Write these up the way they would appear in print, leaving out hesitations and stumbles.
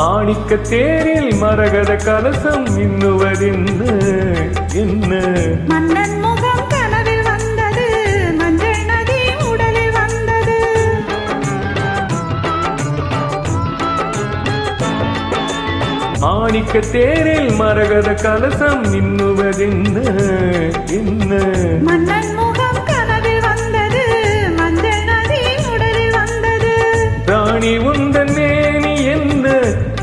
மாணிக்க தேரில் மரகத கலசம் மின்னுவதென்ன என்ன? மன்னன் முகம் கனவில் வந்தது, மஞ்சள் நதி உடலில் வந்தது. மாணிக்க தேரில் மரகத கலசம் மின்னுவதென்ன என்ன? மன்னன் முகம் கனவில் வந்தது, மஞ்சள் நதி உடலில் வந்தது. ராணி உந்தன் மேனி என்ன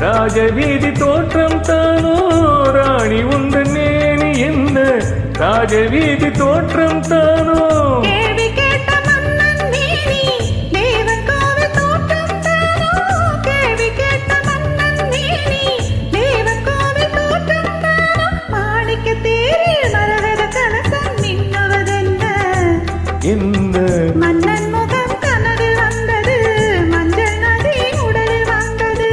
ராஜவீதி தோற்றம் தானோ? ராணி உந்தன் மேனி என்ன ராஜவீதி தோற்றம் தானோ? கேள்வி கேட்ட மன்னன் மேனி தேவன் கோவில் தோற்றம் தானோ? கேள்வி கேட்ட மன்னன் மேனி தேவன் கோவில் தோற்றம் தானோ? மாணிக்க தேரில் மரகத கலசம் மின்னுவதென்ன என்ன? மன்னன் முகம் கனவில் வந்தது, மஞ்சள் நதி உடலில் வந்தது.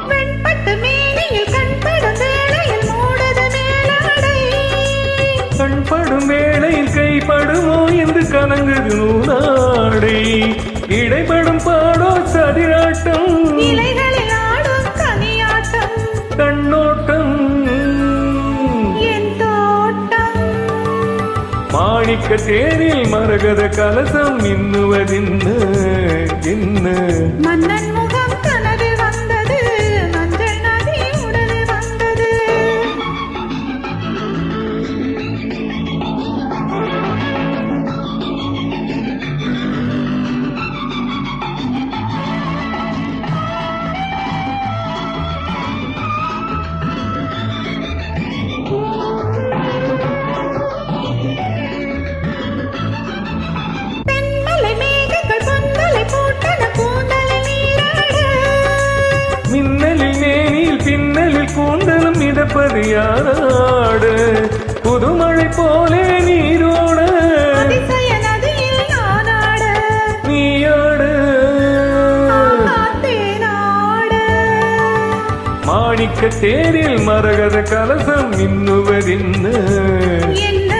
வெண்பட்டு மேனியில் கண்படும் வேளையில் மூடது மேலாடை. கண்படும் வேளையில் கைப்படுமோ என்று கலங்குது நூலாடை. இடைப்படும் பாடோ சதிராட்டம், இலைகளில் ஆடும் கனியாட்டம். கண்ணோட்டம் என் தோட்டம் மாணிக்க தேரில் மரகத கலசம் மின்னுவதென்ன என்ன? மன்னன் முகம் கனவில் வந்தது, மஞ்சள் நதி உடலில் வந்தது. தென்மலை மேகங்கள் பொந்தலை போட்டன கூந்தலில் நீராட. மின்னலில் மேனில் பின்னலில் கூந்தலும் மிதப்பது யாராடு? புதுமழை போலே நீரோட அதிசய நதியில் நானாட. நீயாடு. தேனாட மாணிக்க தேரில் மரகத கலசம் மின்னுவதென்ன என்ன?